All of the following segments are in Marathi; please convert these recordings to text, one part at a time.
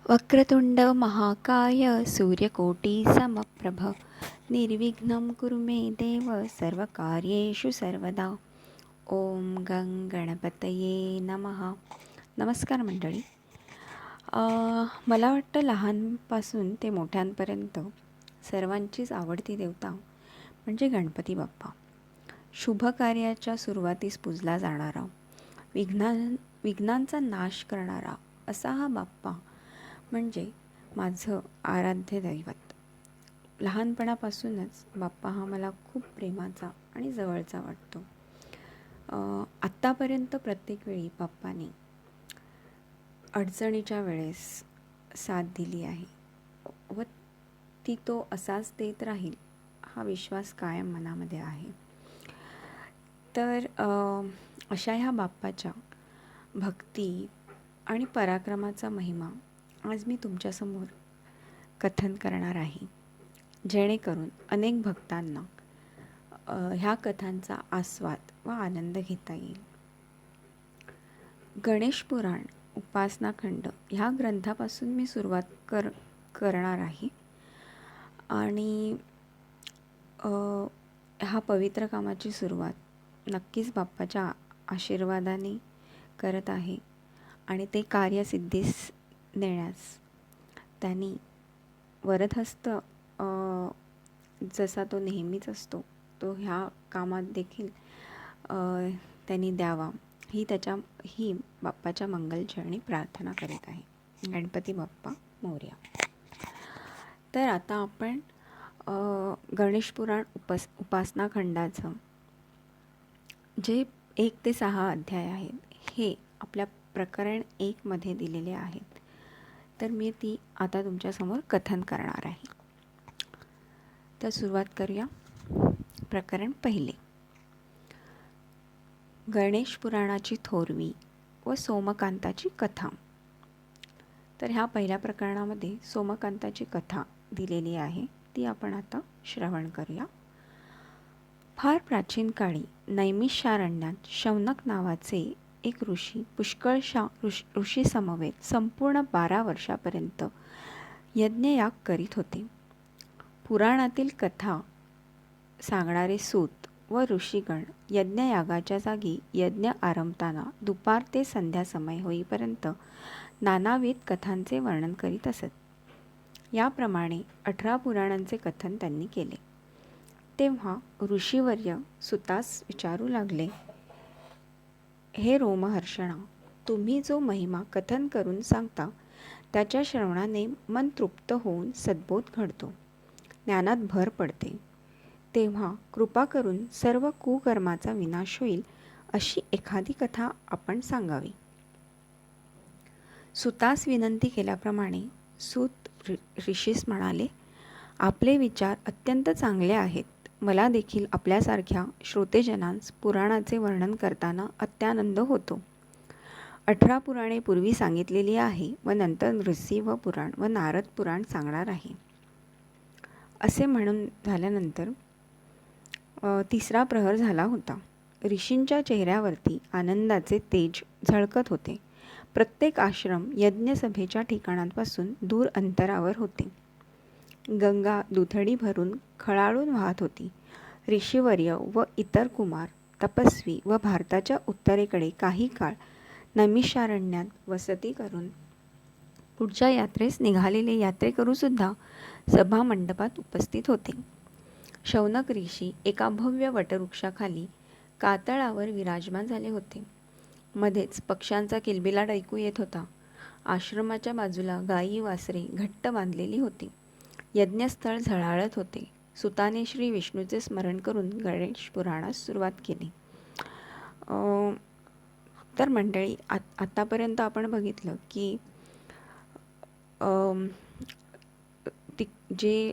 वक्रतुंड महाकाय सूर्यकोटी समप्रभ निर्विघ्नं कुरु मे देव सर्वकार्येषु सर्वदा. ओम गं गणपतये नमः. नमस्कार मंडळी. मला वाटतं लहानपासून ते मोठ्यांपर्यंत सर्वांचीच आवडती देवता म्हणजे गणपती बाप्पा. शुभ कार्याच्या सुरुवातीस पूजला जाणारा, विघ्नांचा नाश करणारा असा हा बाप्पा म्हणजे माझं आराध्य दैवत. लहानपणापासूनच बाप्पा हा मला खूप प्रेमाचा आणि जवळचा वाटतो. आत्तापर्यंत प्रत्येक वेळी बाप्पाने अडचणीच्या वेळेस साथ दिली आहे व ती तो असाच देत राहील हा विश्वास कायम मनामध्ये आहे. तर अशा ह्या बाप्पाच्या भक्ती आणि पराक्रमाचा महिमा आज मी तुमच्यासमोर कथन करणार आहे, जेणेकरून अनेक भक्तांना ह्या कथांचा आस्वाद व आनंद घेता येईल. गणेश पुराण उपासनाखंड ह्या ग्रंथापासून मी सुरुवात करणार आहे आणि ह्या पवित्र कामाची सुरुवात नक्कीच बाप्पाच्या आशीर्वादाने करत आहे आणि ते कार्यसिद्धीस नेण्यास त्यांनी वरदहस्त जसा तो नेहमीच असतो तो ह्या कामात देखील त्यांनी द्यावा ही बाप्पाच्या मंगलचरणी प्रार्थना करीत आहे. गणपती बाप्पा मोरया. तर आता आपण गणेश पुराण उपासनाखंडाचं जे 1 ते 6 अध्याय आहेत हे आपल्या प्रकरण 1 मध्ये दिलेले आहेत. तर मी ती आता तुमच्यासमोर कथन करणार आहे. तर सुरुवात करूया. प्रकरण 1. गणेश पुराणाची थोरवी व सोमकांताची कथा. तर ह्या पहिल्या प्रकरणामध्ये सोमकांताची कथा दिलेली आहे, ती आपण आता श्रवण करूया. फार प्राचीन काळी नैमिषारण्यात शौनक नावाचे एक ऋषी पुष्कळशा ऋषी समवेत संपूर्ण 12 वर्षापर्यंत यज्ञयाग करीत होते. पुराणातील कथा सांगणारे सूत व ऋषीगण यज्ञयागाच्या जागी यज्ञ आरंभताना दुपार ते संध्या समय होईपर्यंत नानाविध कथांचे वर्णन करीत असत. याप्रमाणे 18 पुराणांचे कथन त्यांनी केले. तेव्हा ऋषीवर्य सुतास विचारू लागले, हे रोमहर्षणा, तुम्ही जो महिमा कथन करून सांगता त्याच्या श्रवणाने मन तृप्त होऊन सद्बोध घडतो, ज्ञानात भर पडते. तेव्हा कृपा करून सर्व कुकर्माचा विनाश होईल अशी एखादी कथा आपण सांगावी. सुतास विनंती केल्याप्रमाणे सूत ऋषीस म्हणाले, आपले विचार अत्यंत चांगले आहेत. मला देखील आपल्यासारख्या श्रोतेजनांस पुराणाचे वर्णन करताना अत्यानंद होतो. 18 पुराणे पूर्वी सांगितलेली आहे व नंतर नृसिंह पुराण व नारद पुराण सांगणार आहे. असे म्हणून झाल्यानंतर 3रा प्रहर झाला होता. ऋषींच्या चेहऱ्यावरती आनंदाचे तेज झळकत होते. प्रत्येक आश्रम यज्ञसभेच्या ठिकाणांपासून दूर अंतरावर होते. गंगा दुथडी भरून खळाळून वाहत होती. ऋषीवर्य व इतर कुमार तपस्वी व भारताच्या उत्तरेकडे काही काळ नैमिषारण्यात वसती करून पुढच्या यात्रेस निघालेले यात्रेकरूसुद्धा सभामंडपात उपस्थित होते. शौनक ऋषी एका भव्य वटवृक्षाखाली कातळावर विराजमान झाले होते. मध्येच पक्ष्यांचा किलबिलाट ऐकू येत होता. आश्रमाच्या बाजूला गायी वासरे घट्ट बांधलेली होती. यज्ञस्थळ झळाळत होते. सुताने श्री विष्णूचे स्मरण करून गणेश पुराणास सुरुवात केली. तर मंडळी, आतापर्यंत आपण बघितलं की जे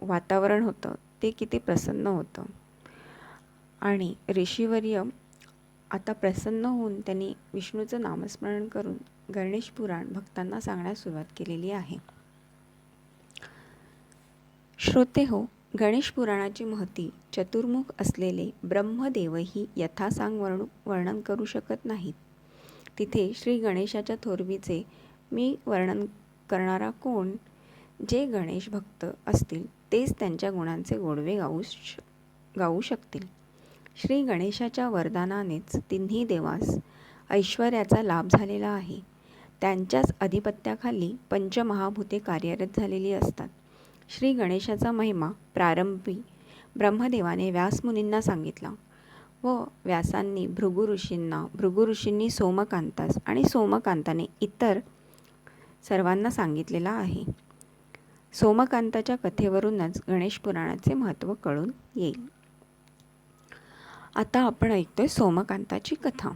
वातावरण होतं ते किती प्रसन्न होतं आणि ऋषीवर्य आता प्रसन्न होऊन त्यांनी विष्णूचं नामस्मरण करून गणेश पुराण भक्तांना सांगण्यास सुरुवात केलेली आहे. श्रोते हो, गणेश पुराणाची महती चतुर्मुख असलेले ब्रह्मदेवही यथासांग वर्णन करू शकत नाहीत. तिथे श्री गणेशाच्या थोरवीचे मी वर्णन करणारा कोण? जे गणेश भक्त असतील तेच त्यांच्या गुणांचे गोडवे गाऊ शकतील. श्री गणेशाच्या वरदानानेच तिन्ही देवास ऐश्वर्याचा लाभ झालेला आहे. त्यांच्याच अधिपत्याखाली पंचमहाभूते कार्यरत झालेली असतात. श्री गणेशाचा महिमा प्रारंभी ब्रह्मदेवाने व्यासमुनींना सांगितला व व्यासांनी भृगु ऋषींनी सोमकांतास आणि सोमकांताने इतर सर्वांना सांगितलेला आहे. सोमकांताच्या कथेवरूनच गणेश पुराणाचे महत्त्व कळून येईल. आता आपण ऐकतोय सोमकांताची कथा.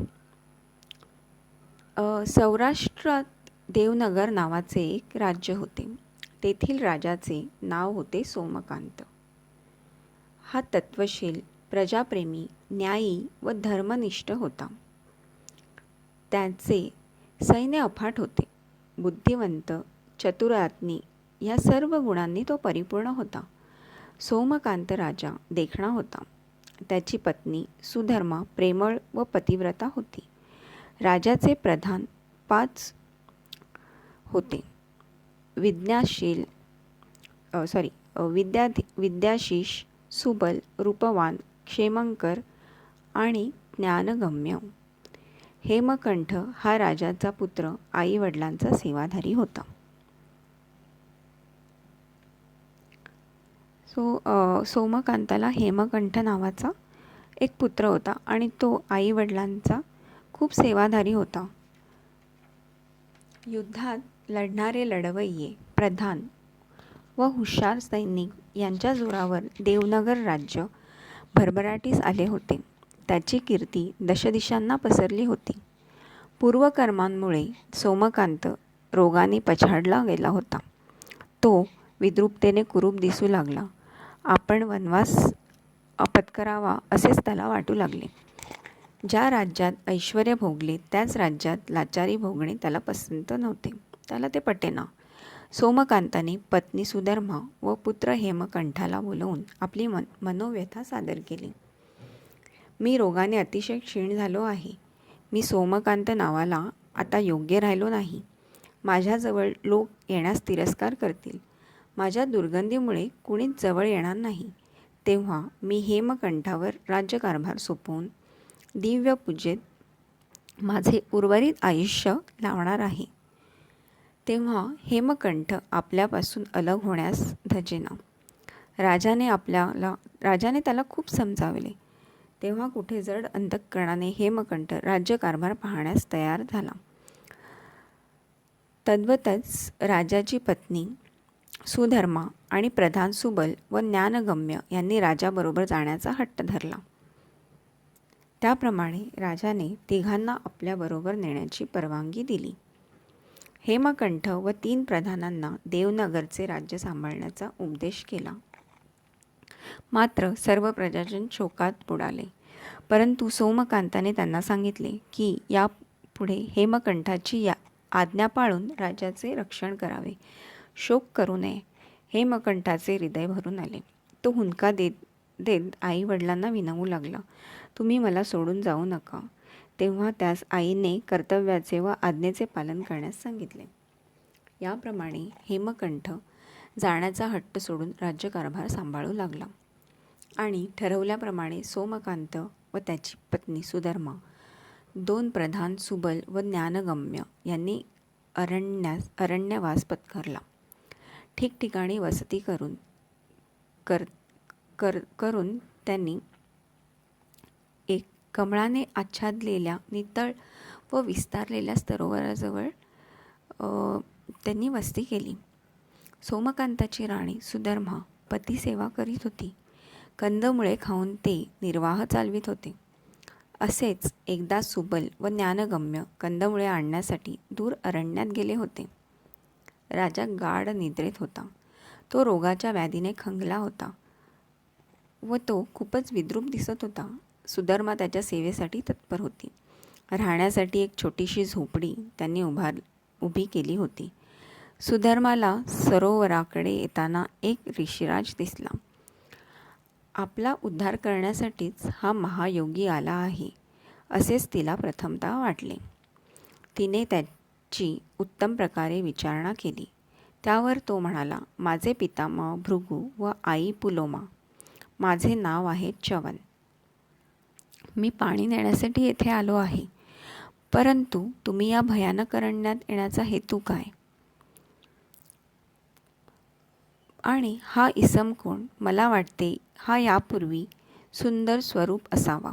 सौराष्ट्रात देवनगर नावाचे एक राज्य होते. तेथील राजाचे नाव होते सोमकांत. हा तत्वशील, प्रजाप्रेमी, न्यायी व धर्मनिष्ठ होता. त्याचे सैन्य अफाट होते. बुद्धिवंत, चतुरात्नी या सर्व गुणांनी तो परिपूर्ण होता. सोमकांत राजा देखणा होता. त्याची पत्नी सुधर्मा प्रेमळ व पतिव्रता होती. राजाचे प्रधान 5 होते. विद्याशीष, सुबल, रूपवान, क्षेमंकर आणि ज्ञानगम्य. हेमकंठ हा राजाचा पुत्र आई वडिलांचा सेवाधारी होता. सोमकांताला हेमकंठ नावाचा एक पुत्र होता आणि तो आई वडिलांचा खूप सेवाधारी होता. युद्धात लढणारे लढवय्ये, प्रधान व हुशार सैनिक यांच्या जोरावर देवनगर राज्य भरभराटीस आले होते. त्याची कीर्ती दशदिशांना पसरली होती. पूर्वकर्मांमुळे सोमकांत रोगाने पछाडला गेला होता. तो विद्रुपतेने कुरूप दिसू लागला. आपण वनवास पत्करावा असेच त्याला वाटू लागले. ज्या राज्यात ऐश्वर्य भोगले त्याच राज्यात लाचारी भोगणे त्याला पसंत नव्हते. त्याला ते पटेना. सोमकांताने पत्नी सुधर्मा व पुत्र हेमकंठाला बोलवून आपली मनोव्यथा सादर केली. मी रोगाने अतिशय क्षीण झालो आहे. मी सोमकांत नावाला आता योग्य राहिलो नाही. माझ्याजवळ लोक येण्यास तिरस्कार करतील. माझ्या दुर्गंधीमुळे कुणीच जवळ येणार नाही. तेव्हा मी हेमकंठावर राज्यकारभार सोपवून दिव्य पूजेत माझे उर्वरित आयुष्य लावणार आहे. तेव्हा हेमकंठ आपल्यापासून अलग होण्यास धजेना. राजाने त्याला खूप समजावले. तेव्हा कुठे जड अंतःकरणाने हेमकंठ राज्यकारभार पाहण्यास तयार झाला. तद्वतच राजाची पत्नी सुधर्मा आणि प्रधान सुबल व ज्ञानगम्य यांनी राजाबरोबर जाण्याचा हट्ट धरला. त्याप्रमाणे राजाने तिघांना आपल्याबरोबर नेण्याची परवानगी दिली. हेमकंठ व 3 प्रधानांना देवनगरचे राज्य सांभाळण्याचा उपदेश केला. मात्र सर्व प्रजाजन शोकात बुडाले. परंतु सोमकांताने त्यांना सांगितले की यापुढे हेमकंठाची आज्ञा पाळून राजाचे रक्षण करावे. शोक करू नये. हेमकंठाचे हृदय भरून आले. तो हुंदका देत आई वडिलांना विनवू लागला, तुम्ही मला सोडून जाऊ नका. तेव्हा त्यास आईने कर्तव्याचे व आज्ञेचे पालन करण्यास सांगितले. याप्रमाणे हेमकंठ जाण्याचा हट्ट सोडून राज्यकारभार सांभाळू लागला आणि ठरवल्याप्रमाणे सोमकांत व त्याची पत्नी सुधर्मा, 2 प्रधान सुबल व ज्ञानगम्य यांनी अरण्यवास पत्करला. ठिकठिकाणी वसती करून त्यांनी एक कमळाने आच्छादलेल्या नितळ व विस्तारलेल्या सरोवराजवळ त्यांनी वस्ती केली. सोमकांताची राणी सुधर्मा पतिसेवा करीत होती. कंदमुळे खाऊन ते निर्वाह चालवित होते. असेच एकदा सुबल व ज्ञानगम्य कंदमुळे आणण्यासाठी दूर अरण्यात गेले होते. राजा गाढ निद्रेत होता. तो रोगाच्या व्याधीने खंगला होता व तो खूपच विद्रूप दिसत होता. सुधर्मा त्याच्या सेवेसाठी तत्पर होती. राहण्यासाठी एक छोटीशी झोपडी त्यांनी उभी केली होती. सुधर्माला सरोवराकडे येताना एक ऋषिराज दिसला. आपला उद्धार करण्यासाठीच हा महायोगी आला आहे असेच तिला प्रथमतः वाटले. तिने त्याची उत्तम प्रकारे विचारणा केली. त्यावर तो म्हणाला, माझे पितामह भृगू व आई पुलोमा. माझे नाव आहे च्यवन. मी पाणी नेण्यासाठी येथे आलो आहे. परंतु तुम्ही या भयानक अरण्यात येण्याचा हेतू काय? आणि हा इसम कोण? मला वाटते हा यापूर्वी सुंदर स्वरूप असावा.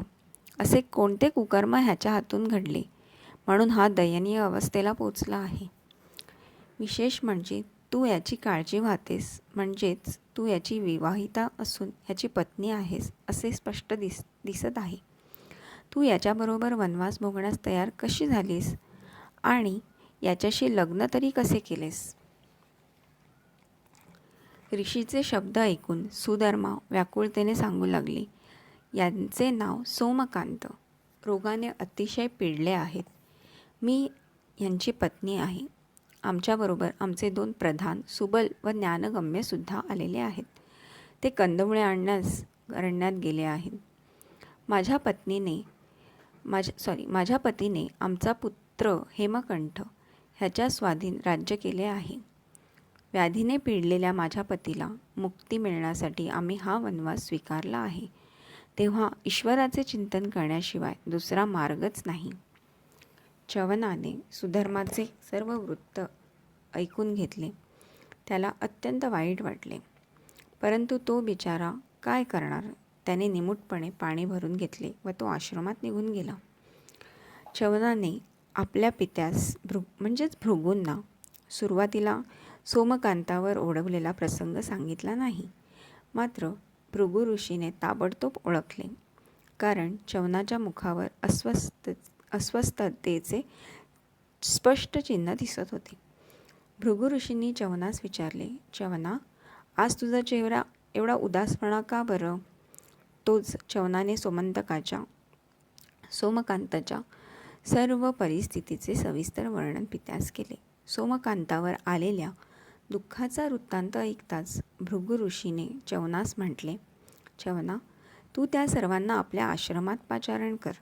असे कोणते कुकर्म ह्याच्या हातून घडले म्हणून हा दयनीय अवस्थेला पोचला आहे? विशेष म्हणजे तू याची काळजी वाहतेस, म्हणजेच तू याची विवाहिता असून याची पत्नी आहेस असे स्पष्ट दिसत आहे. तू याच्याबरोबर वनवास भोगण्यास तयार कशी झालीस आणि याच्याशी लग्न तरी कसे केलेस? ऋषीचे शब्द ऐकून सुधर्मा व्याकुळतेने सांगू लागली, यांचे नाव सोमकांत. रोगाने अतिशय पिडले आहेत. मी यांची पत्नी आहे. आमच्याबरोबर आमचे 2 प्रधान सुबल व ज्ञानगम्यसुद्धा आलेले आहेत. ते कंदमुळे अरण्यात गेले आहेत. माझ्या पतीने आमचा पुत्र हेमकंठ ह्याच्या स्वाधीन राज्य केले आहे. व्याधीने पिडलेल्या माझ्या पतीला मुक्ती मिळण्यासाठी आम्ही हा वनवास स्वीकारला आहे. तेव्हा ईश्वराचे चिंतन करण्याशिवाय दुसरा मार्गच नाही. च्यवनाने सुधर्माचे सर्व वृत्त ऐकून घेतले. त्याला अत्यंत वाईट वाटले, परंतु तो बिचारा काय करणार? त्याने निमूटपणे पाणी भरून घेतले व तो आश्रमात निघून गेला. च्यवनाने आपल्या पित्यास म्हणजेच भृगूंना सुरुवातीला सोमकांतावर ओढवलेला प्रसंग सांगितला नाही. मात्र भृगू ऋषीने ताबडतोब ओळखले, कारण च्यवनाच्या मुखावर अस्वस्थतेचे स्पष्ट चिन्ह दिसत होते. भृगू ऋषींनी च्यवनास विचारले, च्यवना, आज तुझा चेहरा एवढा उदासपणा का बरं? तोच च्यवनाने सोमकांताच्या सर्व परिस्थितीचे सविस्तर वर्णन पित्यास केले. सोमकांतावर आलेल्या दुःखाचा वृत्तांत ऐकताच भृगू ऋषीने च्यवनास म्हटले, च्यवना, तू त्या सर्वांना आपल्या आश्रमात पाचारण कर.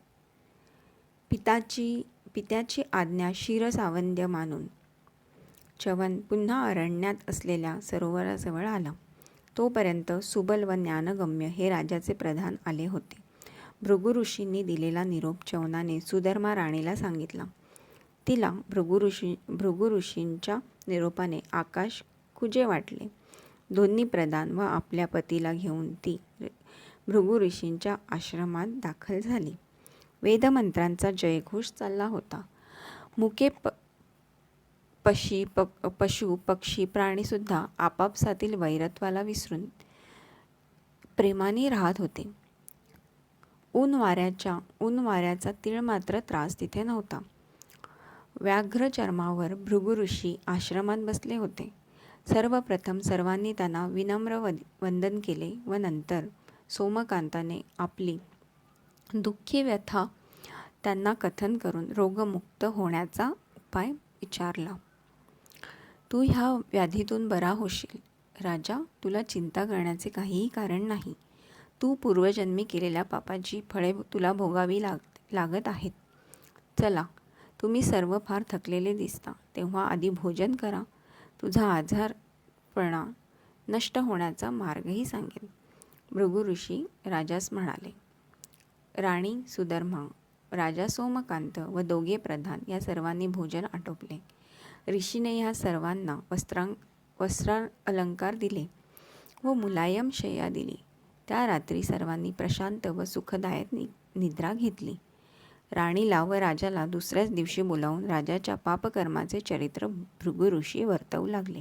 पित्याची आज्ञा शिरसावंद्य मानून च्यवन पुन्हा अरण्यात असलेल्या सरोवराजवळ आला. तोपर्यंत सुबल व ज्ञानगम्य हे राजाचे प्रधान आले होते. भृगू ऋषींनी दिलेला निरोप च्यवनाने सुधर्मा राणीला सांगितला. तिला भृगू ऋषींच्या निरोपाने आकाश खुजे वाटले. दोन्ही प्रधान व आपल्या पतीला घेऊन ती भृगू ऋषींच्या आश्रमात दाखल झाली. वेदमंत्रांचा जयघोष चालला होता. मुके पशु पक्षी प्राणीसुद्धा आपापसातील वैरत्वाला विसरून प्रेमाने राहत होते. ऊन वाऱ्याचा तीळ मात्र त्रास तिथे नव्हता. व्याघ्र चर्मावर भृगू ऋषी आश्रमात बसले होते. सर्वप्रथम सर्वांनी त्यांना विनम्र वंदन केले व नंतर सोमकांताने आपली दुःखी व्यथा त्यांना कथन करून रोगमुक्त होण्याचा उपाय विचारला. तू ह्या व्याधीतून बरा होशील. राजा, तुला चिंता करण्याचे काहीही कारण नाही. तू पूर्वजन्मी केलेल्या पापाची फळे तुला भोगावी लागत आहेत. चला, तुम्ही सर्व फार थकलेले दिसता, तेव्हा आधी भोजन करा. तुझा आजारपणा नष्ट होण्याचा मार्गही सांगेन. भृगू ऋषी राजास म्हणाले. राणी सुधर्मा, राजा सोमकांत व 2 प्रधान या सर्वांनी भोजन आटोपले. ऋषीने ह्या सर्वांना वस्त्रालंकार दिले व मुलायम शय्या दिली. त्या रात्री सर्वांनी प्रशांत व सुखदायक निद्रा घेतली. राणीला व राजाला दुसऱ्याच दिवशी बोलावून राजाच्या पापकर्माचे चरित्र भृगू ऋषी वर्तवू लागले.